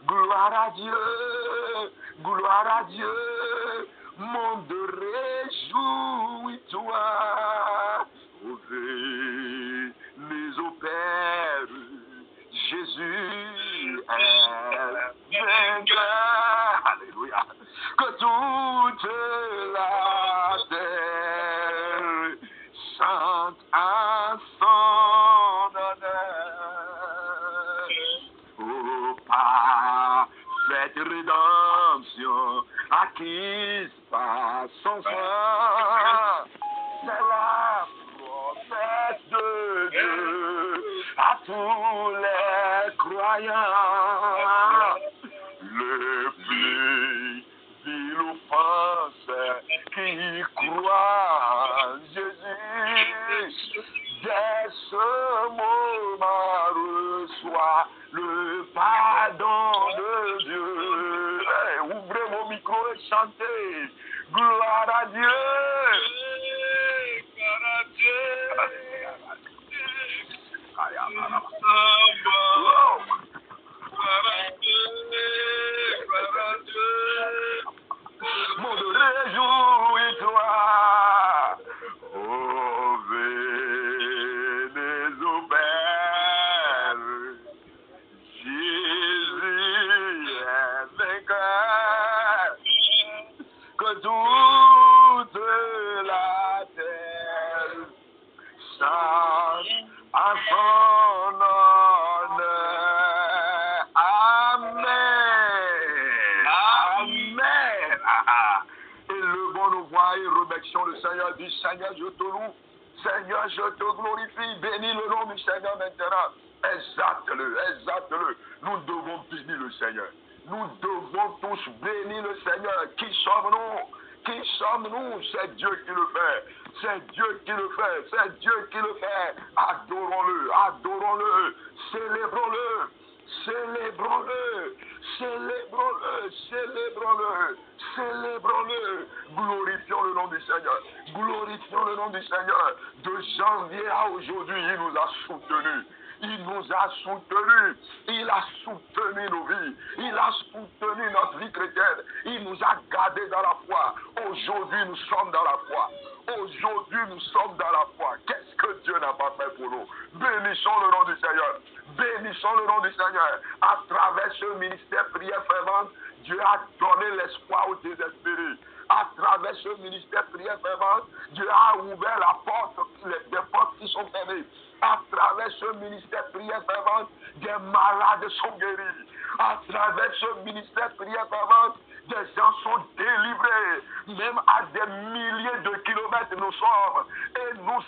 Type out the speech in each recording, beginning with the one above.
Gloire à Dieu, gloire à Dieu, monde réjouis-toi. Venez au Père, Jésus est vainqueur. Alléluia. Que toute la terre chante à son honneur. Oh, parfaite rédemption acquise par son sang. C'est la promesse de Dieu à tous les croyants. Le plus vil offense qui croit en Jésus, dès ce moment reçoit le pardon de Dieu. Hey, ouvrez vos micros et chantez. Gloire à Dieu. Gloire à Dieu. Monde réjouis-toi. Oh, venez au Père. Jésus est vainqueur. Que toute la terre chante à son honneur. Amen. Amen. Élevons nos voix et remercions le Seigneur. Dis, Seigneur, je te loue. Seigneur, je te glorifie. Bénis le nom du Seigneur maintenant. Exalte-le, exalte-le. Nous devons bénir le Seigneur. Nous devons tous bénir le Seigneur. Qui sommes-nous? Qui sommes-nous? C'est Dieu qui le fait. C'est Dieu qui le fait. C'est Dieu qui le fait. Adorons-le. Adorons-le. Célébrons-le. Célébrons-le. Célébrons-le. Célébrons-le. Célébrons-le. Glorifions le nom du Seigneur. Glorifions le nom du Seigneur. De janvier à aujourd'hui, il nous a soutenus. Il nous a soutenus. Il a soutenu nos vies. Il a soutenu notre vie chrétienne. Il nous a gardés dans la foi. Aujourd'hui, nous sommes dans la foi. Aujourd'hui, nous sommes dans la foi. Qu'est-ce que Dieu n'a pas fait pour nous? Bénissons le nom du Seigneur. Bénissons le nom du Seigneur. À travers ce ministère prière fervente, Dieu a donné l'espoir aux désespérés. À travers ce ministère prière fervente, Dieu a ouvert la porte, des portes qui sont fermées. À travers ce ministère prière fervente, des malades sont guéris. À travers ce ministère prière fervente, des gens sont délivrés. Même à des milliers de kilomètres nous sommes. Et nous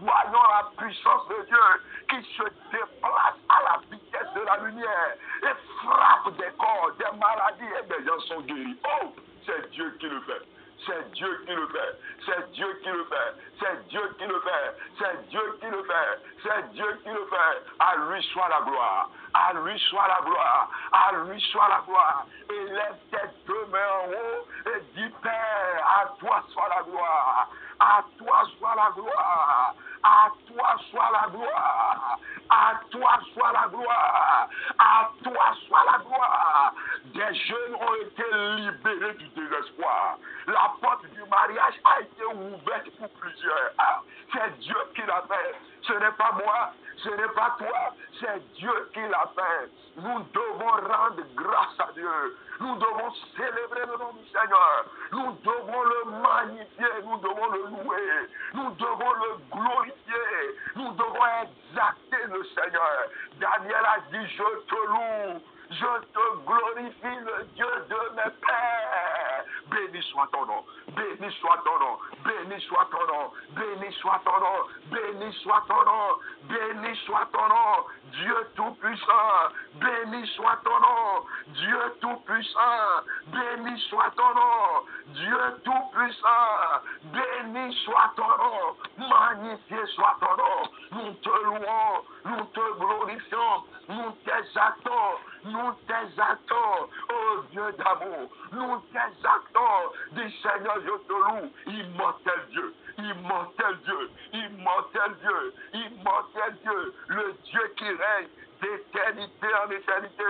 envoyons la puissance de Dieu qui se déplace à la vitesse de la lumière et frappe des corps, des maladies et des gens sont guéris. Oh, c'est Dieu qui le fait. C'est Dieu qui le fait. C'est Dieu qui le fait. C'est Dieu qui le fait. C'est Dieu qui le fait. C'est Dieu qui le fait. À lui soit la gloire. À lui soit la gloire. À lui soit la gloire. Élève tes deux mains en haut et dis, Père, à toi soit la gloire. À toi soit la gloire. À toi soit la gloire. À toi soit la gloire. À toi soit la gloire. Des jeunes ont été libérés du désespoir. La porte du mariage a été ouverte pour plusieurs. Ah, c'est Dieu qui l'a fait. Ce n'est pas moi, ce n'est pas toi, c'est Dieu qui l'a fait. Nous devons rendre grâce à Dieu. Nous devons célébrer le nom du Seigneur. Nous devons le magnifier, nous devons le louer. Nous devons le glorifier. Nous devons exalter le Seigneur. Daniel a dit, je te loue. Je te glorifie, le Dieu de mes pères. Béni soit ton nom. Béni soit ton nom. Béni soit ton nom. Béni soit ton nom. Béni soit ton nom. Béni soit ton nom. Dieu tout-puissant. Béni soit ton nom. Dieu tout-puissant. Béni soit ton nom. Dieu tout-puissant. Béni soit ton nom. Magnifié soit ton nom. Nous te louons. Nous te glorifions. Nous t'exaltons. Nous t'exaltons, oh Dieu d'amour. Nous t'exaltons. Dis Seigneur, je te loue. Immortel Dieu, immortel Dieu, immortel Dieu, immortel Dieu. Le Dieu qui règne d'éternité en éternité,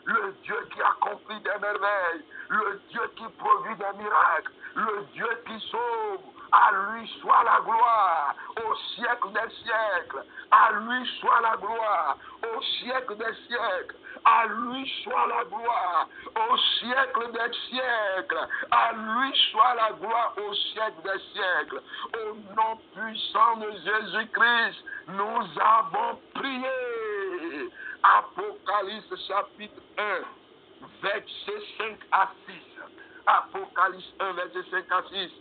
le Dieu qui accomplit des merveilles, le Dieu qui produit des miracles, le Dieu qui sauve. À lui soit la gloire au siècle des siècles. À lui soit la gloire au siècle des siècles. À lui soit la gloire au siècle des siècles. À lui soit la gloire au siècle des siècles. Au nom puissant de Jésus-Christ, nous avons prié. Apocalypse chapitre 1, verset 5 à 6. Apocalypse 1, verset 5 à 6.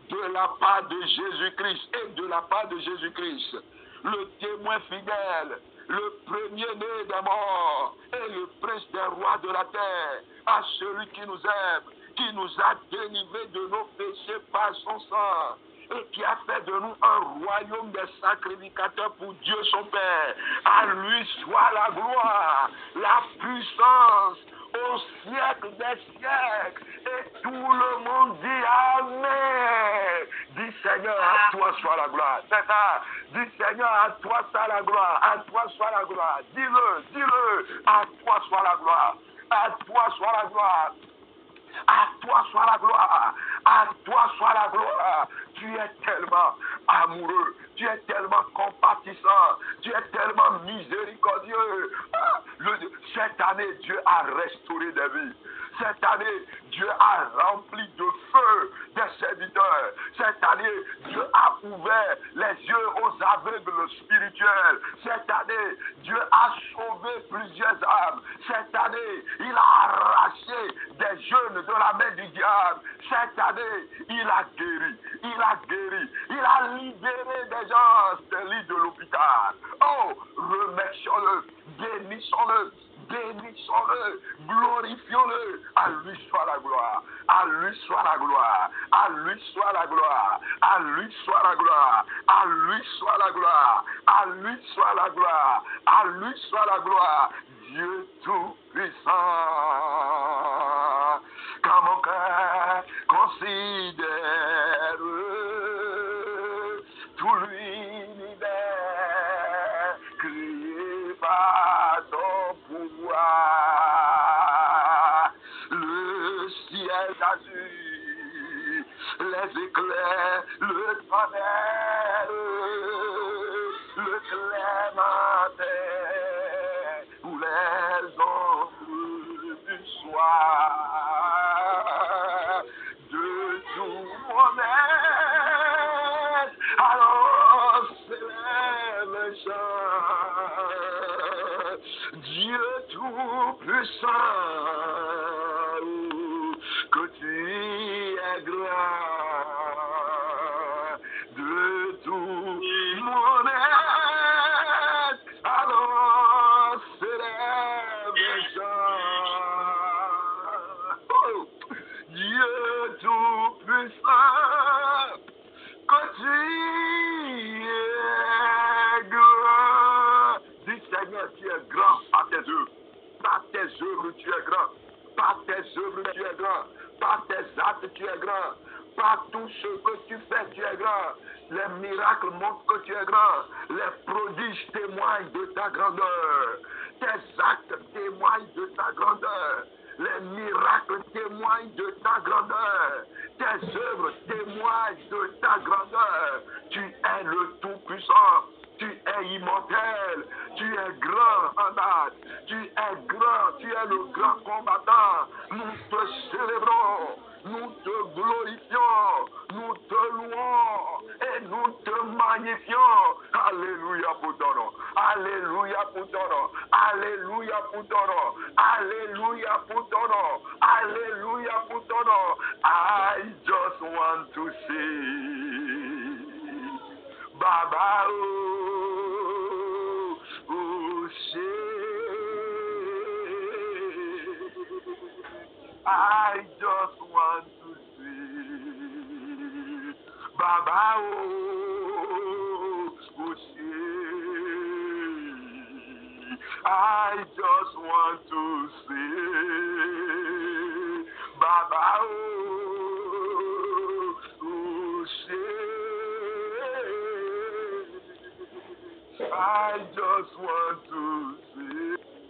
De la part de Jésus-Christ et de la part de Jésus-Christ, le témoin fidèle, le premier-né des morts et le prince des rois de la terre, à celui qui nous aime, qui nous a délivrés de nos péchés par son sang, et qui a fait de nous un royaume des sacrificateurs pour Dieu son Père. À lui soit la gloire, la puissance, au siècle des siècles. Et tout le monde dit Amen. Dis Seigneur, à toi soit la gloire. C'est ça. Dis Seigneur, à toi soit la gloire. À toi soit la gloire. Dis-le, dis-le. À toi soit la gloire. À toi soit la gloire. À toi soit la gloire. À toi soit la gloire. Tu es tellement amoureux. Tu es tellement compatissant. Tu es tellement miséricordieux. Cette année, Dieu a restauré des vies. Cette année, Dieu a rempli de feu des serviteurs. Cette année, Dieu a ouvert les yeux aux aveugles spirituels. Cette année, Dieu a sauvé plusieurs âmes. Cette année, il a arraché des jeunes de la main du diable. Cette année, il a guéri. Il a guéri. Il a libéré des gens des lits de l'hôpital. Oh, remercions-le, bénissons-le. Bénissons-le, glorifions-le, à lui soit la gloire, à lui soit la gloire, à lui soit la gloire, à lui soit la gloire, à lui soit la gloire, à lui soit la gloire, à lui soit la gloire, Dieu tout-puissant. Quand mon cœur considère tout l'univers créé par son pouvoir, le ciel d'azur, les éclairs, le tonnerre, le clair matin, ou les ombres du soir, de tout mon être, alors s'élève le chant. Dieu tout-puissant, que tu es grand, de tout mon être, alors s'élève le chant. Oh, Dieu tout-puissant, que tu es grand. Dis Seigneur, tu es grand par tes œuvres. Par tes œuvres, tu es grand. Par tes œuvres, tu es grand. Par tes actes, tu es grand. Par tout ce que tu fais, tu es grand. Les miracles montrent que tu es grand. Les prodiges témoignent de ta grandeur. Tes actes témoignent de ta grandeur. Les miracles témoignent de ta grandeur. Tes œuvres témoignent de ta grandeur. Tu es le Tout-Puissant. Tu es immortel. Tu es grand en date. Tu es grand. Tu es le grand combattant. Nous te célébrons. Nous te glorifions. Nous te louons. Et nous te magnifions. Alléluia pour ton nom. Alléluia pour ton nom. Alléluia pour ton nom. Alléluia pour ton nom. Alléluia pour ton nom. I just want to see Baba, I just want to see Baba, I just want to see Baba, I just want to see.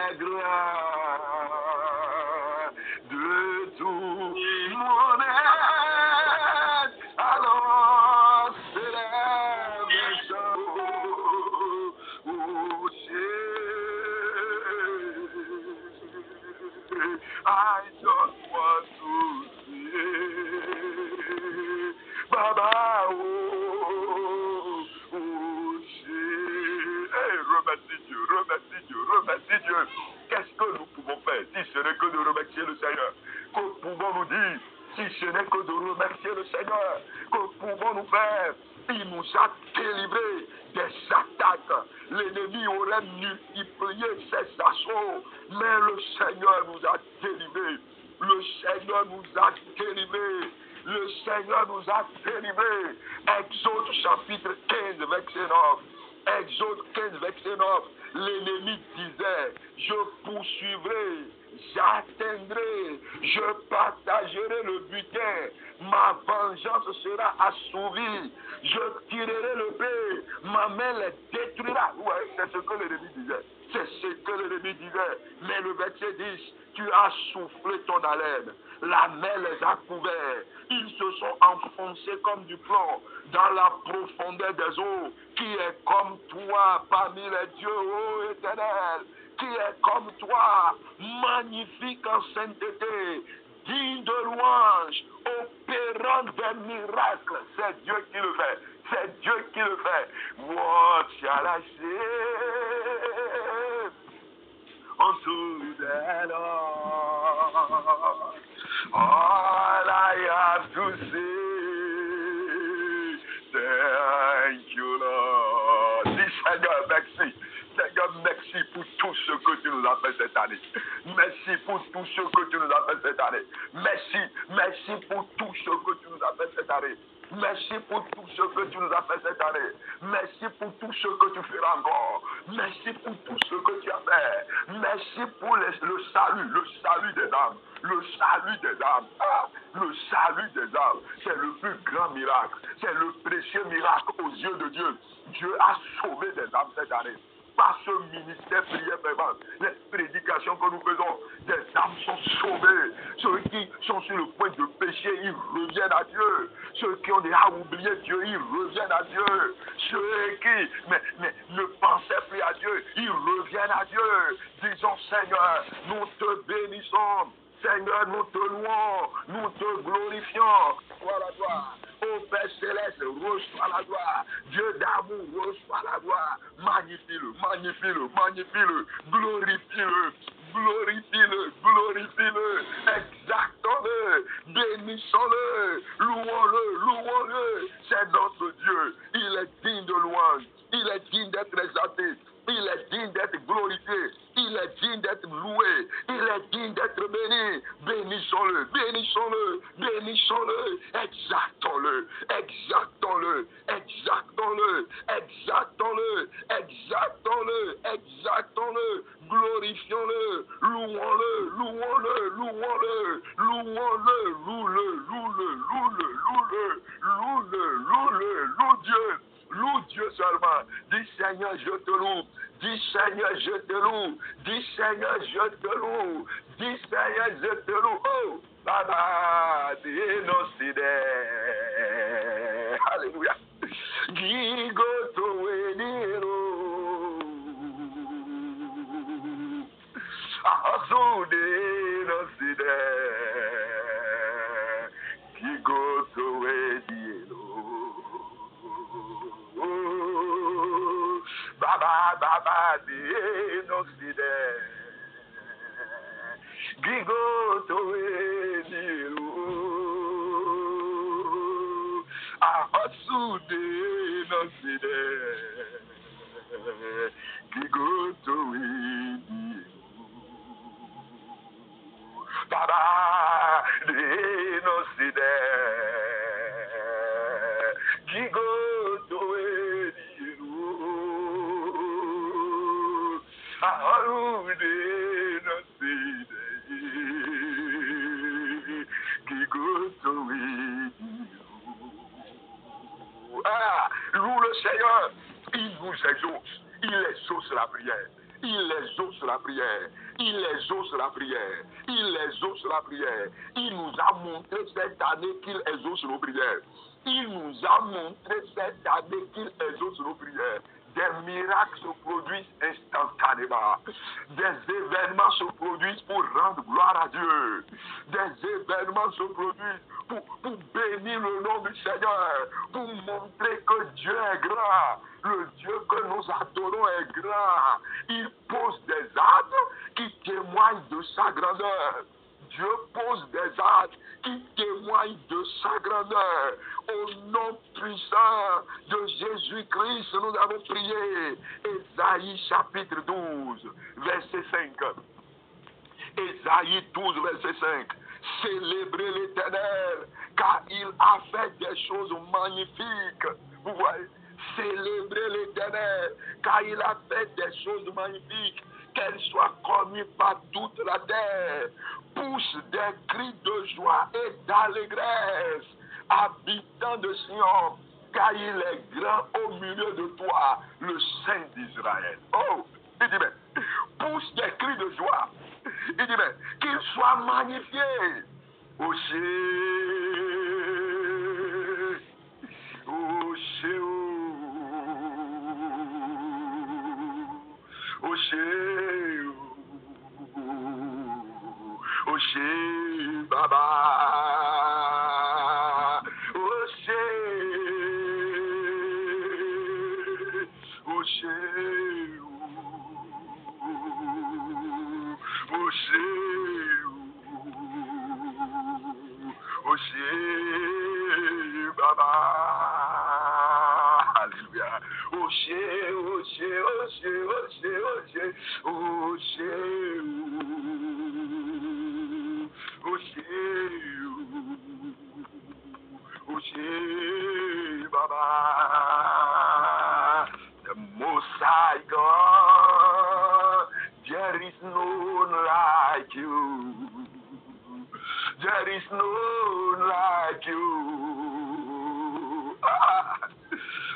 la gloire de tout mon être. Alors s'élève le chant au ciel. I just want to see Baba, remercie Dieu, remercie Dieu, remercie Dieu. Qu'est-ce que nous pouvons faire si ce n'est que de remercier le Seigneur? Que pouvons-nous dire si ce n'est que de remercier le Seigneur? Que pouvons-nous faire? Il nous a délivrés des attaques. L'ennemi aurait multiplié ses assauts, mais le Seigneur nous a délivrés. Le Seigneur nous a délivrés. Le Seigneur nous a délivrés. Exode chapitre 15, verset 9. Exode 15, verset 9. L'ennemi disait, je poursuivrai, j'atteindrai, je partagerai le butin, ma vengeance sera assouvie, je tirerai le paix, ma main les détruira. Ouais, c'est ce que l'ennemi disait. C'est ce que l'ennemi disait. Mais le verset 10, tu as soufflé ton haleine, la mer les a couverts, ils se sont enfoncés comme du plomb dans la profondeur des eaux. Qui est comme toi parmi les dieux, ô Éternel? Qui est comme toi, magnifique en sainteté, digne de louange, opérant des miracles? C'est Dieu qui le fait. C'est Dieu qui le fait. What shall I say unto the Lord? All I have to say, thank you, Lord. Dis Seigneur, merci. Seigneur, merci pour tout ce que tu nous as fait cette année. Merci pour tout ce que tu nous as fait cette année. Merci, merci pour tout ce que tu nous as fait cette année. Merci pour tout ce que tu nous as fait cette année. Merci pour tout ce que tu feras encore. Merci pour tout ce que tu as fait. Merci pour le salut des âmes. Le salut des âmes. Ah, le salut des âmes. C'est le plus grand miracle. C'est le précieux miracle aux yeux de Dieu. Dieu a sauvé des âmes cette année. Par ce ministère prière verbal, les prédications que nous faisons, des âmes sont sauvées. Ceux qui sont sur le point de pécher, ils reviennent à Dieu. Ceux qui ont déjà oublié Dieu, ils reviennent à Dieu. Ceux qui ne pensaient plus à Dieu, ils reviennent à Dieu. Disons, Seigneur, nous te bénissons. Seigneur, nous te louons, nous te glorifions. Sois la gloire. Ô Père Céleste, reçois la gloire. Dieu d'amour, reçois la gloire. Magnifie-le, magnifie-le, magnifie-le. Glorifie-le, glorifie-le, glorifie-le. Exaltons-le, bénissons-le, louons-le, louons-le. C'est notre Dieu. Il est digne de louange. Il est digne d'être exalté. Il est digne d'être glorifié. Il est digne d'être loué. Il est digne d'être béni. Bénissons-le, bénissons-le, bénissons-le. Exaltons-le, exaltons-le, exaltons-le, exaltons-le, exaltons-le, exaltons-le. Glorifions-le, louons-le, louons-le, louons-le, louons-le, loue-le, loue-le, loue-le, loue-le, loue-le, loue-le, loue Dieu. Loue Dieu seulement. Dis Seigneur, je te loue. Dis Seigneur, je te loue. Dis Seigneur, je te loue. Dis Seigneur, je te loue. Oh, Baba, dénocide. Alléluia. Gigoto weniro. Asu dénocide. Gigoto weniro. Baba, Baba, dénocide. Gigoto weniro. Asu dénocide. Gigoto weniro. Baba, dénocide. Gigoto weniro. Aru dénocide. Gigoto weniro. Ah, loue le Seigneur. Il nous exauce. Il exauce la prière. Il exauce la prière. Il exauce la prière. Il exauce la prière. Il nous a montré cette année qu'il exauce nos prières. Il nous a montré cette année qu'il exauce nos prières. Des miracles se produisent instantanément. Des événements se produisent pour rendre gloire à Dieu. Des événements se produisent pour bénir le nom du Seigneur, pour montrer que Dieu est grand. Le Dieu que nous adorons est grand. Il pose des actes qui témoignent de sa grandeur. Dieu pose des actes qui témoignent de sa grandeur. Au nom puissant de Jésus-Christ, nous avons prié. Ésaïe chapitre 12, verset 5. Ésaïe 12, verset 5. Célébrez l'Éternel, car il a fait des choses magnifiques. Vous voyez? Célébrez l'Éternel, car il a fait des choses magnifiques. Qu'elles soient connues par toute la terre. Pousse des cris de joie et d'allégresse, habitants de Sion, car il est grand au milieu de toi, le Saint d'Israël. Oh, il dit, mais, pousse des cris de joie. Il dit, mais, qu'il soit magnifié. Au Baba, Baba, Alléluia. Baba, the Most High God, there is none like you. There is none like you.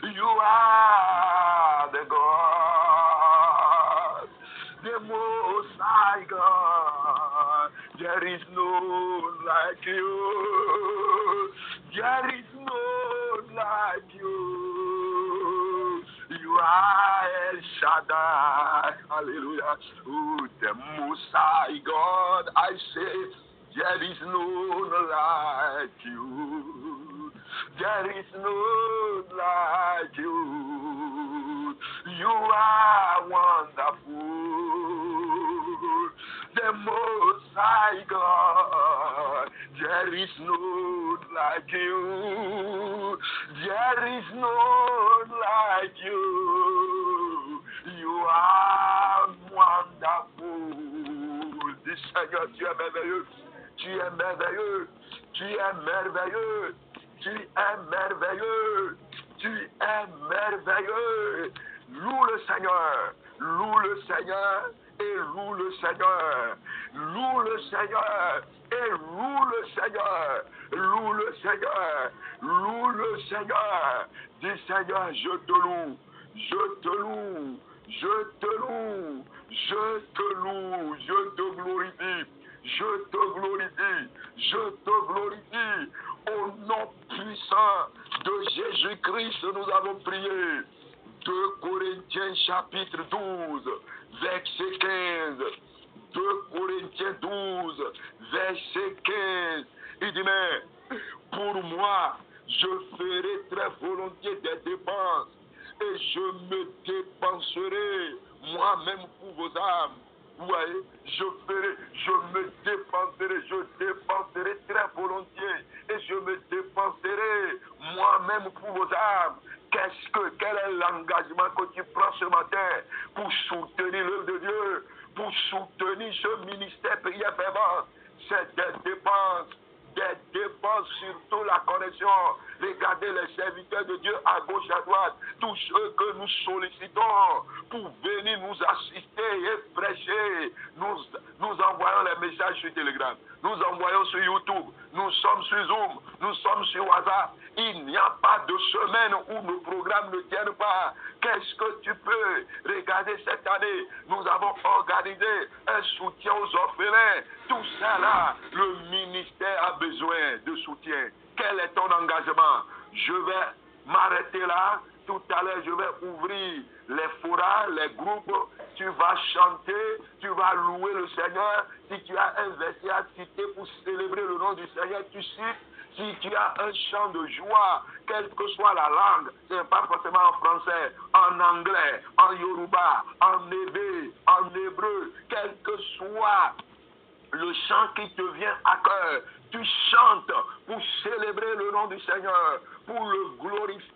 You are the God, the Most High God. There is none like you. There is none like you. You are El Shaddai. Hallelujah. Oh, the Most High God. I say, there is none like you. There is none like you. You are wonderful. The Most High God. There is none like you. There is none like you. You are wonderful. Dis Seigneur, tu es merveilleux. Tu es merveilleux. Tu es merveilleux. Tu es merveilleux. Tu es merveilleux. Loue le Seigneur. Loue le Seigneur. Et loue le Seigneur. Loue le Seigneur. Et loue le Seigneur. Loue le Seigneur. Loue le Seigneur. Dis Seigneur, je te loue. Je te loue. Je te loue. Je te loue. Je te glorifie. Je te glorifie. Je te glorifie. Au nom puissant de Jésus-Christ, nous avons prié. 2 Corinthiens chapitre 12, verset 15. 2 Corinthiens 12, verset 15. Il dit, mais pour moi, je ferai très volontiers des dépenses et je me dépenserai moi-même pour vos âmes. Vous voyez, je me dépenserai très volontiers et je me dépenserai moi-même pour vos âmes. Quel est l'engagement que tu prends ce matin pour soutenir l'œuvre de Dieu, pour soutenir ce ministère prière fervente? C'est des dépenses surtout la connexion, Regardez les serviteurs de Dieu à gauche, à droite, tous ceux que nous sollicitons pour venir nous assister et prêcher. Nous envoyons les messages sur Telegram, nous envoyons sur YouTube, nous sommes sur Zoom, nous sommes sur WhatsApp. Il n'y a pas de semaine où nos programmes ne tiennent pas. Qu'est-ce que tu peux regarder cette année? Nous avons organisé un soutien aux orphelins. Tout ça là, le ministère a besoin de soutien. Quel est ton engagement? Je vais m'arrêter là. Tout à l'heure, je vais ouvrir les forats, les groupes. Tu vas chanter, tu vas louer le Seigneur. Si tu as un verset à citer pour célébrer le nom du Seigneur, tu cites. Si tu as un chant de joie, quelle que soit la langue, ce n'est pas forcément en français, en anglais, en yoruba, en hébreu, quel que soit le chant qui te vient à cœur, tu chantes pour célébrer le nom du Seigneur, pour le glorifier.